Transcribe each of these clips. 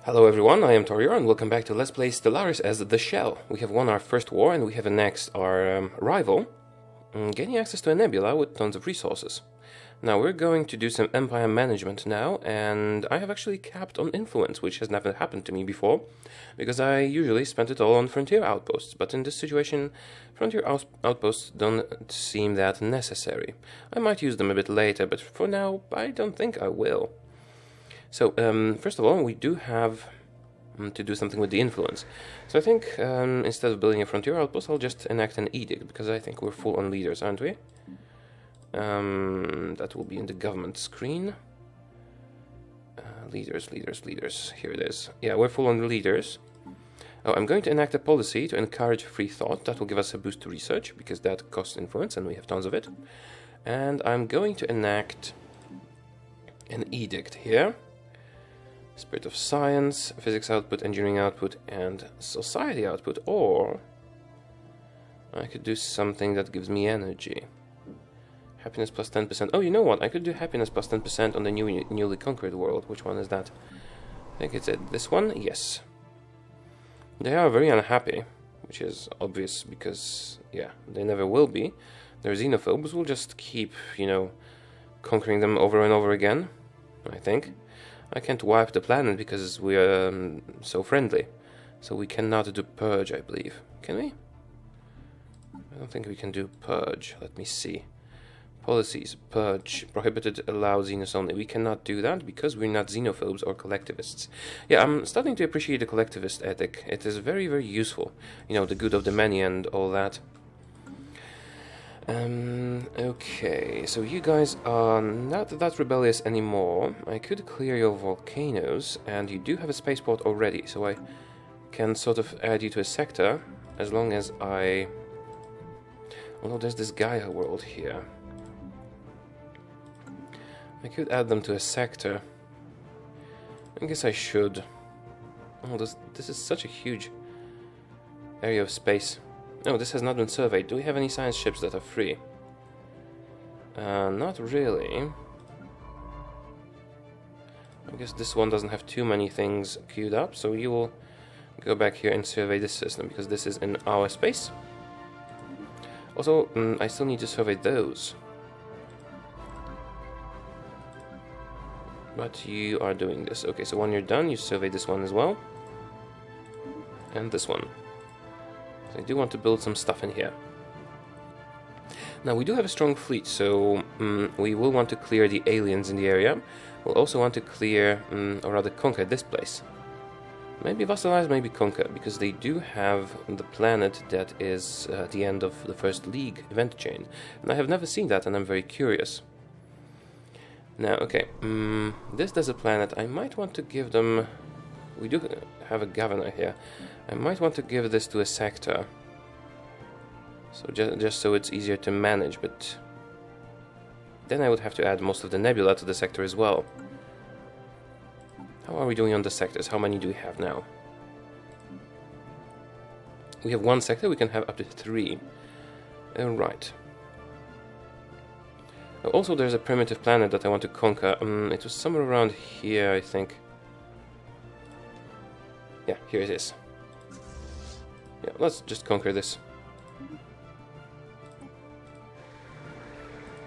Hello everyone, I am Taureor and welcome back to Let's Play Stellaris as the Shell. We have won our first war and we have annexed our rival, gaining access to a nebula with tons of resources. Now we're going to do some empire management now, and I have actually capped on influence, which has never happened to me before, because I usually spent it all on frontier outposts, but in this situation frontier outposts don't seem that necessary. I might use them a bit later, but for now I don't think I will. So, first of all, we do have to do something with the influence. So I think instead of building a frontier outpost, I'll just enact an edict, because I think we're full on leaders, aren't we? That will be in the government screen. Leaders. Here it is. Yeah, we're full on leaders. Oh, I'm going to enact a policy to encourage free thought. That will give us a boost to research, because that costs influence, and we have tons of it. And I'm going to enact an edict here. Spirit of science, physics output, engineering output, and society output. Or I could do something that gives me energy. Happiness plus 10%. Oh, you know what? I could do happiness plus 10% on the newly conquered world. Which one is that? I think it's this one. Yes. They are very unhappy, which is obvious because, yeah, they never will be. They're xenophobes. We'll just keep, conquering them over and over again, I think. I can't wipe the planet because we are so friendly. So we cannot do Purge, I believe. Can we? I don't think we can do Purge. Let me see. Policies. Purge. Prohibited, allowed, Xenos only. We cannot do that because we're not xenophobes or collectivists. Yeah, I'm starting to appreciate the collectivist ethic. It is very, very useful. The good of the many and all that. Okay, so you guys are not that rebellious anymore. I could clear your volcanoes, and you do have a spaceport already, so I can sort of add you to a sector, as long as I... Oh no, there's this Gaia world here. I could add them to a sector. I guess I should. Oh, this is such a huge area of space. No, this has not been surveyed. Do we have any science ships that are free? Not really. I guess this one doesn't have too many things queued up, so you will go back here and survey this system, because this is in our space. Also, I still need to survey those. But you are doing this. Okay, so when you're done, you survey this one as well. And this one. I do want to build some stuff in here. Now, we do have a strong fleet, so we will want to clear the aliens in the area. We'll also want to clear, or rather conquer this place. Maybe vassalize, maybe conquer, because they do have the planet that is at the end of the first League event chain. And I have never seen that, and I'm very curious. Now, okay, this desert planet, I might want to give them... We do have a governor here. I might want to give this to a sector. So just so it's easier to manage, but... Then I would have to add most of the nebula to the sector as well. How are we doing on the sectors? How many do we have now? We have one sector, we can have up to 3. Right. Also, there's a primitive planet that I want to conquer. It was somewhere around here, I think. Yeah, here it is. Yeah, let's just conquer this.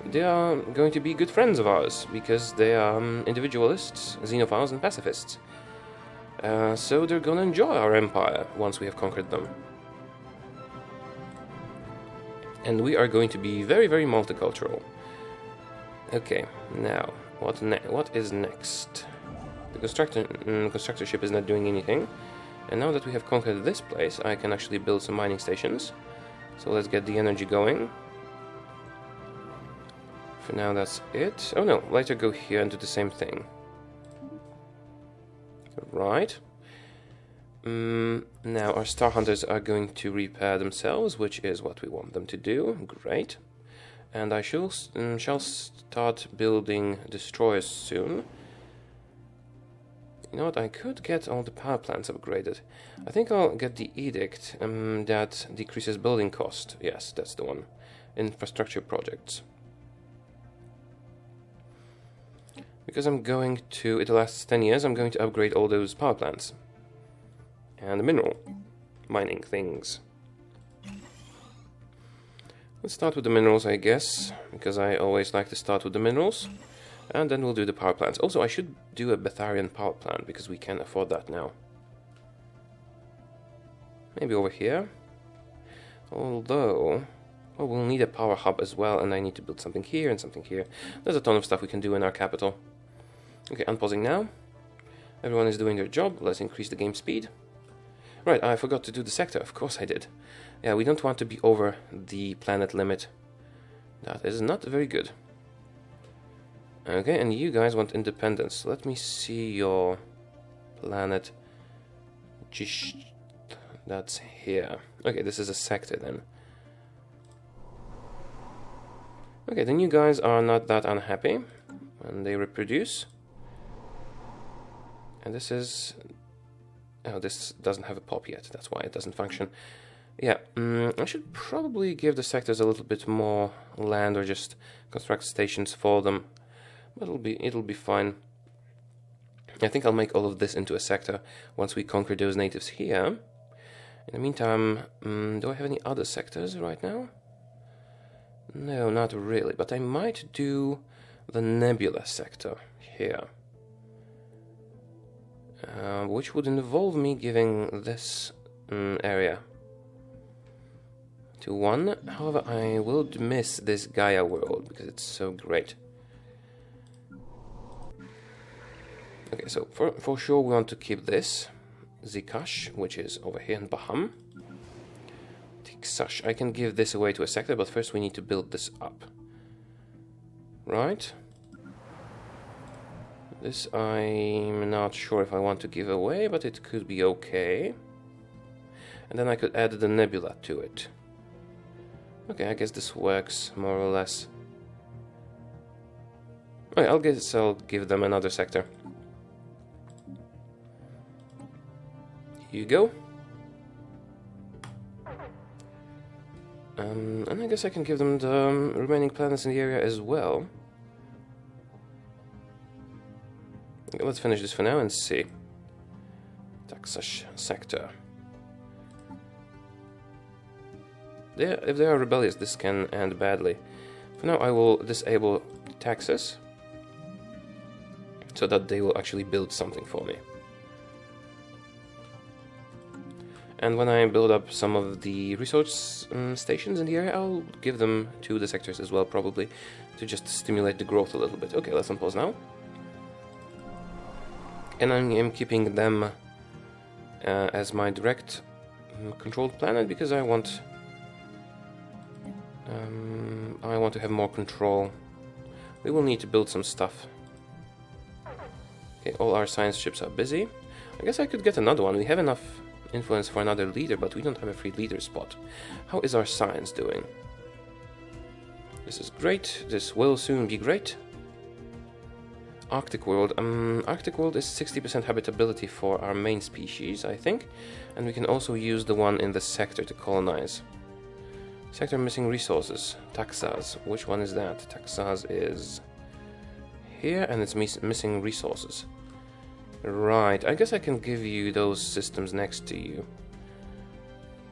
They are going to be good friends of ours, because they are individualists, xenophiles, and pacifists. So they're gonna enjoy our empire once we have conquered them. And we are going to be very, very multicultural. Okay, now, what is next? The constructor ship is not doing anything. And now that we have conquered this place, I can actually build some mining stations. So let's get the energy going. For now, that's it. Oh no, later go here and do the same thing. Right. Now our Star Hunters are going to repair themselves, which is what we want them to do. Great. And I shall start building destroyers soon. You know what, I could get all the power plants upgraded. I think I'll get the edict that decreases building cost. Yes, that's the one. Infrastructure projects. Because I'm going to, it lasts 10 years, I'm going to upgrade all those power plants. And the mineral mining things. Let's start with the minerals, I guess, because I always like to start with the minerals. And then we'll do the power plants. Also, I should do a Betharian power plant, because we can afford that now. Maybe over here. Although, well, we'll need a power hub as well, and I need to build something here and something here. There's a ton of stuff we can do in our capital. Okay, unpausing now. Everyone is doing their job. Let's increase the game speed. Right, I forgot to do the sector. Of course I did. Yeah, we don't want to be over the planet limit. That is not very good. Okay, and you guys want independence. Let me see your planet. That's here. Okay, this is a sector then. Okay, then you guys are not that unhappy when they reproduce. And this is... oh, this doesn't have a pop yet, that's why it doesn't function. Yeah, I should probably give the sectors a little bit more land or just construct stations for them. But it'll be fine. I think I'll make all of this into a sector once we conquer those natives here. In the meantime, do I have any other sectors right now? No, not really, but I might do the Nebula Sector here. Which would involve me giving this area to one. However, I will miss this Gaia world because it's so great. Okay, so for sure we want to keep this. Zikash, which is over here in Baham. Tiksash, I can give this away to a sector, but first we need to build this up. Right. This I'm not sure if I want to give away, but it could be okay. And then I could add the nebula to it. Okay, I guess this works more or less. Okay, I guess I'll give them another sector. Here you go. And I guess I can give them the remaining planets in the area as well. Okay, let's finish this for now and see. Taxash sector. If they are rebellious, this can end badly. For now, I will disable taxes so that they will actually build something for me. And when I build up some of the resource stations in the area, I'll give them to the sectors as well, probably, to just stimulate the growth a little bit. Okay, let's unpause now. And I am keeping them as my direct controlled planet because I want to have more control. We will need to build some stuff. Okay, all our science ships are busy. I guess I could get another one. We have enough influence for another leader, but we don't have a free leader spot. How is our science doing? This is great. This will soon be great. Arctic world. Arctic world is 60% habitability for our main species, I think, and we can also use the one in the sector to colonize. Sector missing resources. Taxas. Which one is that? Taxas is here, and it's missing resources. Right, I guess I can give you those systems next to you.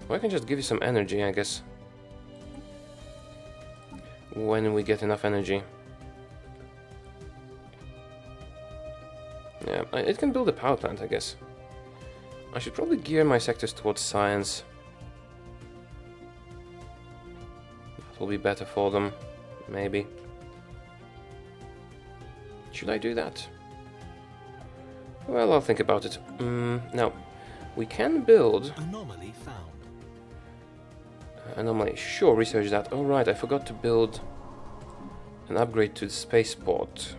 Or I can just give you some energy, I guess. When we get enough energy. Yeah, it can build a power plant, I guess. I should probably gear my sectors towards science. That will be better for them, maybe. Should I do that? Well, I'll think about it. Now, we can build... Anomaly found. Anomaly. Sure, research that. Oh, right, I forgot to build an upgrade to the spaceport.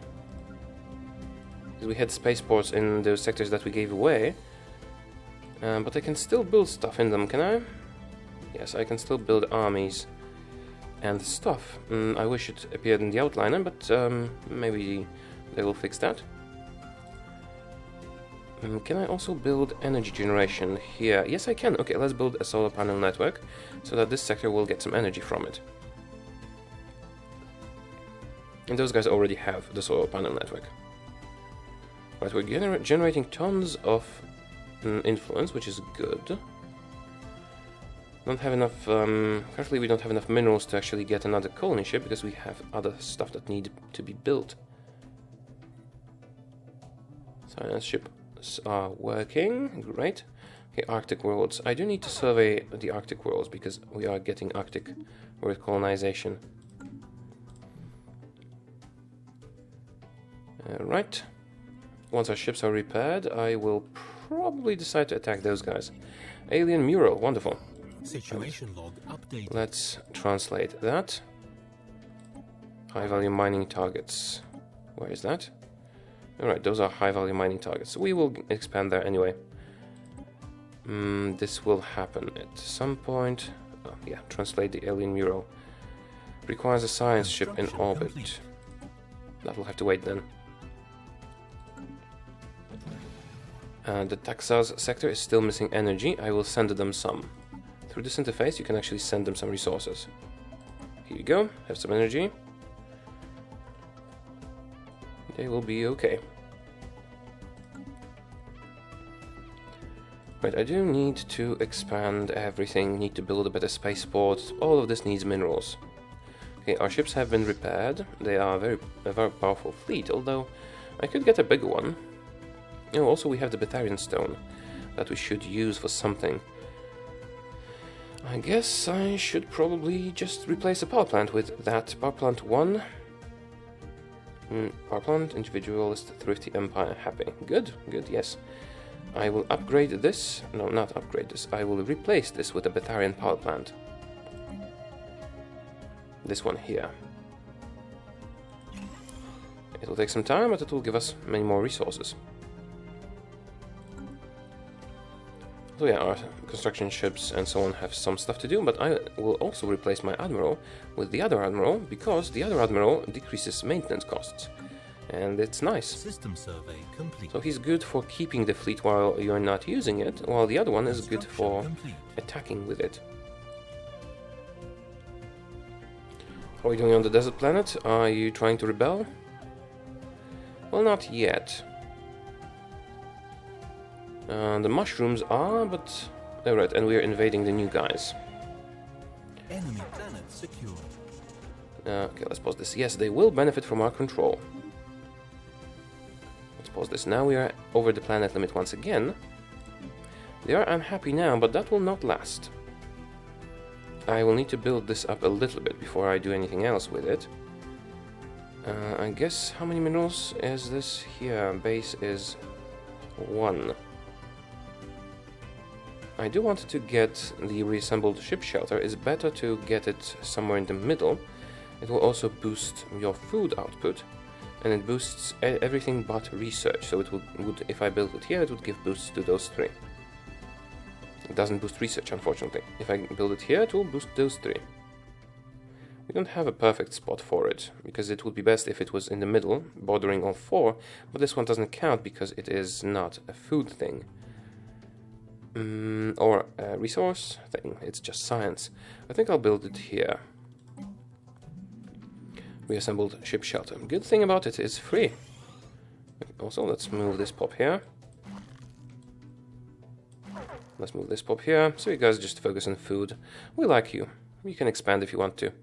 Because we had spaceports in those sectors that we gave away. But I can still build stuff in them, can I? Yes, I can still build armies and stuff. I wish it appeared in the outliner, but maybe they will fix that. Can I also build energy generation here? Yes, I can. Okay, let's build a solar panel network so that this sector will get some energy from it. And those guys already have the solar panel network. Right, we're generating tons of influence, which is good. Don't have enough. Currently, we don't have enough minerals to actually get another colony ship because we have other stuff that need to be built. Science ships are working. Great. Okay, Arctic worlds. I do need to survey the Arctic worlds because we are getting Arctic world colonization. Right. Once our ships are repaired, I will probably decide to attack those guys. Alien mural. Wonderful. Situation log updated. Let's translate that. High value mining targets. Where is that? Alright, those are high value mining targets. We will expand there anyway. This will happen at some point. Oh, yeah, translate the alien mural. Requires a science ship in orbit. Complete. That will have to wait then. The Texas sector is still missing energy. I will send them some. Through this interface, you can actually send them some resources. Here you go. Have some energy. They will be okay. Right, I do need to expand everything. Need to build a better spaceport. All of this needs minerals. Okay, our ships have been repaired. They are a very powerful fleet, although I could get a bigger one. Oh, also we have the Betharian stone that we should use for something. I guess I should probably just replace the power plant with that. Power plant 1. Power plant, individualist, thrifty empire, happy. Good, good, yes. I will upgrade this. No, not upgrade this. I will replace this with a Betharian power plant. This one here. It will take some time, but it will give us many more resources. So yeah, our construction ships and so on have some stuff to do, but I will also replace my admiral with the other admiral, because the other admiral decreases maintenance costs. And it's nice. System survey complete. So he's good for keeping the fleet while you're not using it, while the other one is good for attacking with it. How are you doing on the desert planet? Are you trying to rebel? Well, not yet. The mushrooms are, but... Alright, and we are invading the new guys. Enemy planet secure. Okay, let's pause this. Yes, they will benefit from our control. Let's pause this. Now we are over the planet limit once again. They are unhappy now, but that will not last. I will need to build this up a little bit before I do anything else with it. I guess, how many minerals is this? Here, base is 1. I do want to get the reassembled ship shelter. It's better to get it somewhere in the middle. It will also boost your food output, and it boosts everything but research. So it would, if I build it here, it would give boosts to those 3. It doesn't boost research, unfortunately. If I build it here, it will boost those 3. We don't have a perfect spot for it, because it would be best if it was in the middle, bordering on 4, but this one doesn't count because it is not a food thing. Or a resource thing, it's just science. I think I'll build it here. Reassembled ship shelter. Good thing about it is free. Also, let's move this pop here. Let's move this pop here, so you guys just focus on food. We like you. You can expand if you want to.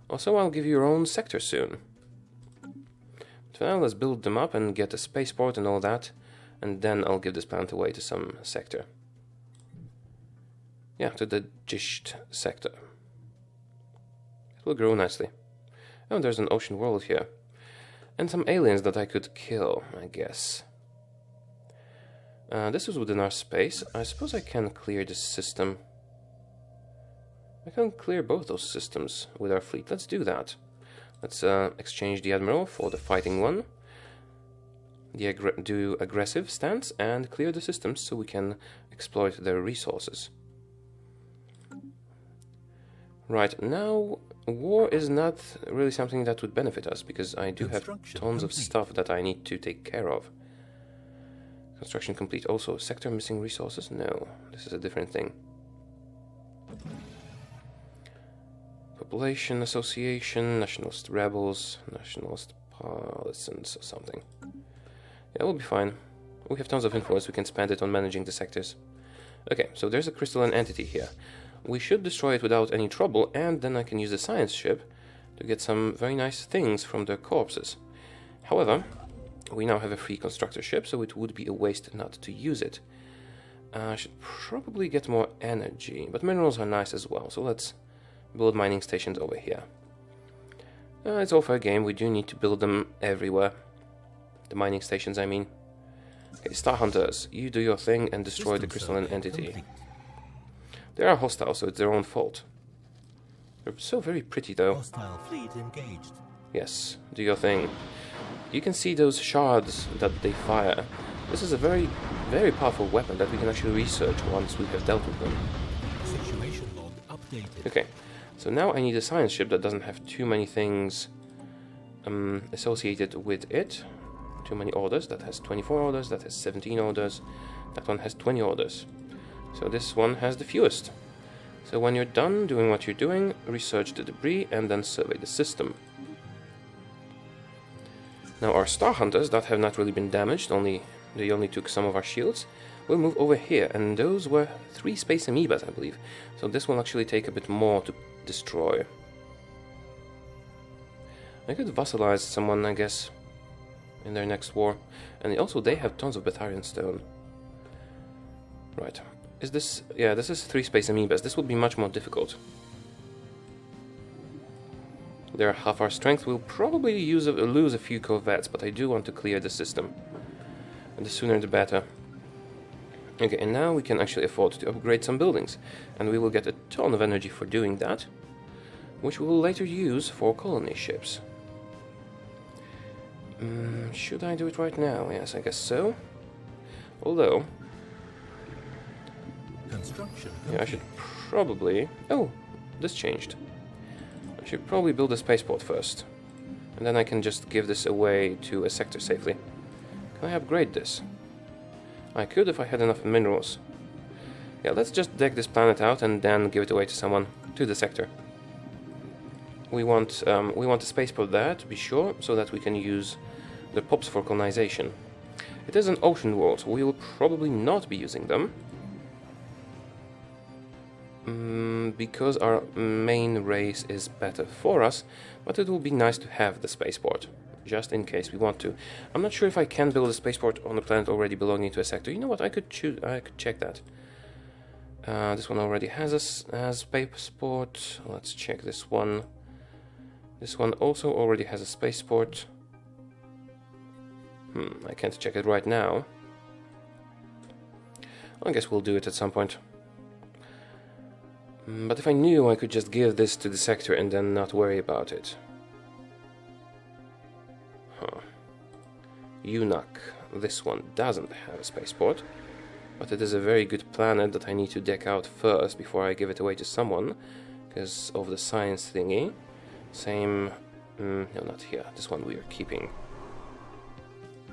Also, I'll give you your own sector soon. But for now, let's build them up and get a spaceport and all that, and then I'll give this planet away to some sector. Yeah, to the Gisht sector. It will grow nicely. Oh, there's an ocean world here. And some aliens that I could kill, I guess. This is within our space. I suppose I can clear this system. I can clear both those systems with our fleet. Let's do that. Let's exchange the Admiral for the fighting one. Do aggressive stance and clear the systems so we can exploit their resources. Right, now war is not really something that would benefit us because I do have tons of stuff that I need to take care of. Construction complete. Also, sector missing resources? No, this is a different thing. Population Association, Nationalist Rebels, Nationalist Partisans or something. That will be fine. We have tons of influence, we can spend it on managing the sectors. Okay, so there's a crystalline entity here. We should destroy it without any trouble, and then I can use the science ship to get some very nice things from their corpses. However, we now have a free constructor ship, so it would be a waste not to use it. I should probably get more energy, but minerals are nice as well, so let's build mining stations over here. It's all fair game, we do need to build them everywhere. The mining stations, I mean. Okay, Star Hunters, you do your thing and destroy the crystalline entity. Complete. They are hostile, so it's their own fault. They're so very pretty, though. Hostile fleet engaged. Yes, do your thing. You can see those shards that they fire. This is a very, very powerful weapon that we can actually research once we have dealt with them. Situation log updated. Okay, so now I need a science ship that doesn't have too many things associated with it. Too many orders. That has 24 orders, that has 17 orders, that one has 20 orders. So this one has the fewest. So when you're done doing what you're doing, research the debris and then survey the system. Now our Star Hunters that have not really been damaged, they only took some of our shields, will move over here, and those were 3 space amoebas, I believe. So this will actually take a bit more to destroy. I could vassalize someone, I guess, in their next war. And also they have tons of Betharian stone. Right. Is this... yeah, this is 3 space amoebas. This will be much more difficult. They're half our strength. We'll probably lose a few corvettes, but I do want to clear the system. And the sooner the better. Okay, and now we can actually afford to upgrade some buildings. And we will get a ton of energy for doing that, which we will later use for colony ships. Should I do it right now? Yes, I guess so. Although... Construction. yeah, I should probably... oh, this changed. I should probably build a spaceport first. And then I can just give this away to a sector safely. Can I upgrade this? I could if I had enough minerals. Yeah, let's just deck this planet out and then give it away to someone, to the sector. We want a spaceport there, to be sure, so that we can use the POPs for colonization. It is an ocean world, so we will probably not be using them. Because our main race is better for us, but it will be nice to have the spaceport, just in case we want to. I'm not sure if I can build a spaceport on a planet already belonging to a sector. You know what, I could check that. This one already has a spaceport. Let's check this one. This one also already has a spaceport. I can't check it right now. I guess we'll do it at some point. But if I knew, I could just give this to the sector and then not worry about it. Eunuch. This one doesn't have a spaceport, but it is a very good planet that I need to deck out first before I give it away to someone, because of the science thingy. Same... no, not here. This one we are keeping.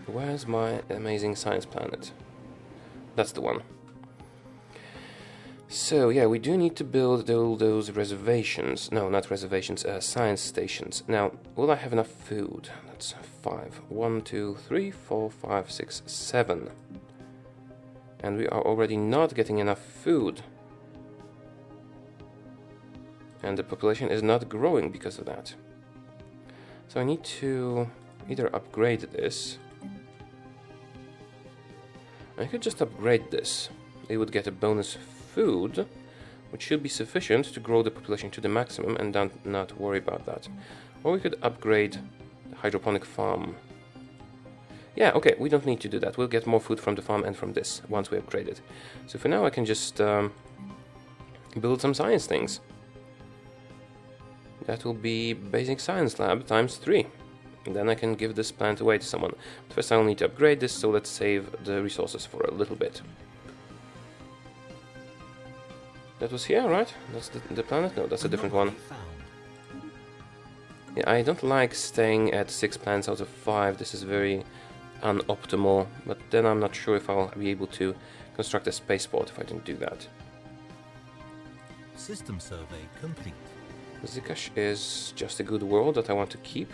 Where's my amazing science planet? That's the one. So, yeah, we do need to build all those reservations. No, not reservations, science stations. Now, will I have enough food? That's 5. 1, 2, 3, 4, 5, 6, 7. And we are already not getting enough food. And the population is not growing because of that. So I need to either upgrade this. I could just upgrade this. They would get a bonus food, which should be sufficient to grow the population to the maximum and not worry about that. Or we could upgrade the hydroponic farm. Yeah, okay, we don't need to do that. We'll get more food from the farm and from this once we upgrade it. So for now I can just build some science things. That will be basic science lab times 3. And then I can give this planet away to someone. But first I'll need to upgrade this, so let's save the resources for a little bit. That was here, right? That's the planet? No, that's a different one. Yeah, I don't like staying at 6 planets out of 5. This is very unoptimal. But then I'm not sure if I'll be able to construct a spaceport if I don't do that. System survey complete. Zikash is just a good world that I want to keep.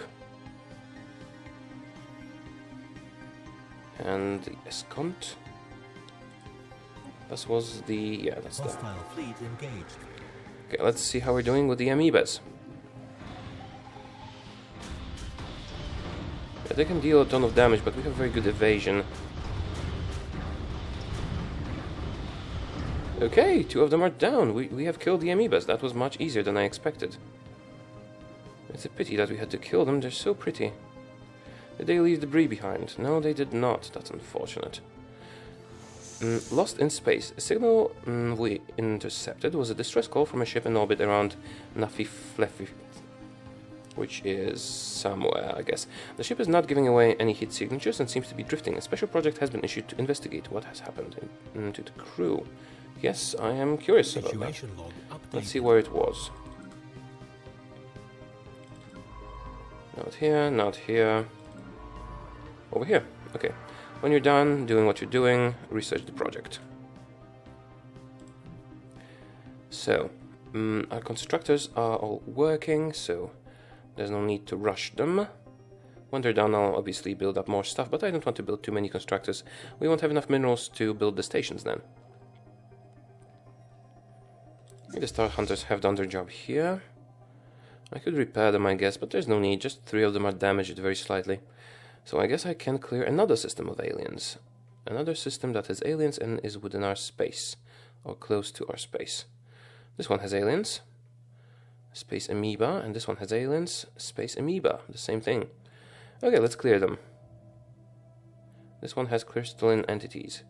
And the Escont. This was the... yeah, that's the... Hostile fleet engaged. Okay, let's see how we're doing with the Amoebas. Yeah, they can deal a ton of damage, but we have very good evasion. Okay, 2 of them are down. We have killed the Amoebas. That was much easier than I expected. It's a pity that we had to kill them. They're so pretty. Did they leave debris behind? No, they did not. That's unfortunate. Lost in space. A signal we intercepted was a distress call from a ship in orbit around Nafi Fleffy, which is somewhere, I guess. The ship is not giving away any heat signatures and seems to be drifting. A special project has been issued to investigate what has happened to the crew. Yes, I am curious about that. Let's see where it was. Not here, not here. Over here. Okay. When you're done doing what you're doing, research the project. So, our constructors are all working, so there's no need to rush them. When they're done, I'll obviously build up more stuff, but I don't want to build too many constructors. We won't have enough minerals to build the stations then. The Star Hunters have done their job here. I could repair them, I guess, but there's no need. Just 3 of them are damaged very slightly. So I guess I can clear another system of aliens. Another system that has aliens and is within our space. Or close to our space. This one has aliens. Space Amoeba. And this one has aliens. Space Amoeba. The same thing. Okay, let's clear them. This one has crystalline entities.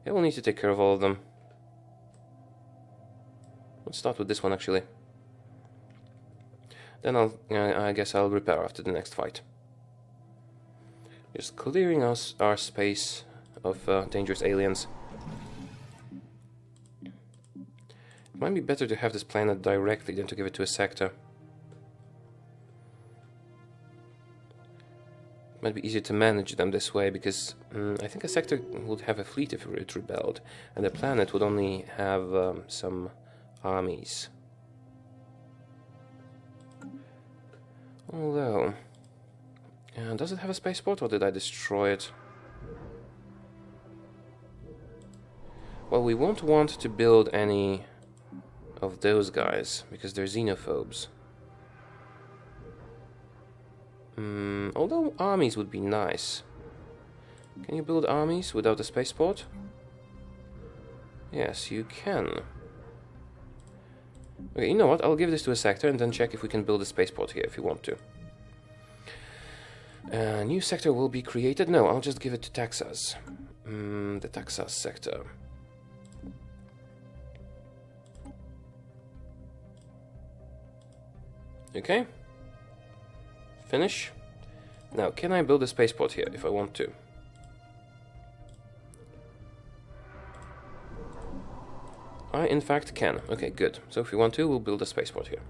Yeah, we'll need to take care of all of them. Let's start with this one, actually. Then I guess I'll repair after the next fight. Just clearing our space of dangerous aliens. It might be better to have this planet directly than to give it to a sector. It might be easier to manage them this way, because I think a sector would have a fleet if it rebelled, and the planet would only have some armies. Although, does it have a spaceport, or did I destroy it? Well, we won't want to build any of those guys, because they're xenophobes. Although armies would be nice. Can you build armies without a spaceport? Yes, you can. Okay, you know what? I'll give this to a sector and then check if we can build a spaceport here if you want to. A new sector will be created? No, I'll just give it to Texas. The Texas sector. Okay. Finish. Now, can I build a spaceport here if I want to? I, in fact, can. Okay, good. So if we want to, we'll build a spaceport here.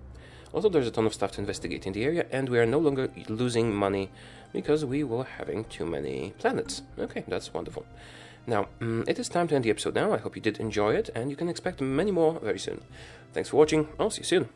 Also, there's a ton of stuff to investigate in the area, and we are no longer losing money because we were having too many planets. Okay, that's wonderful. Now, it is time to end the episode now. I hope you did enjoy it, and you can expect many more very soon. Thanks for watching. I'll see you soon.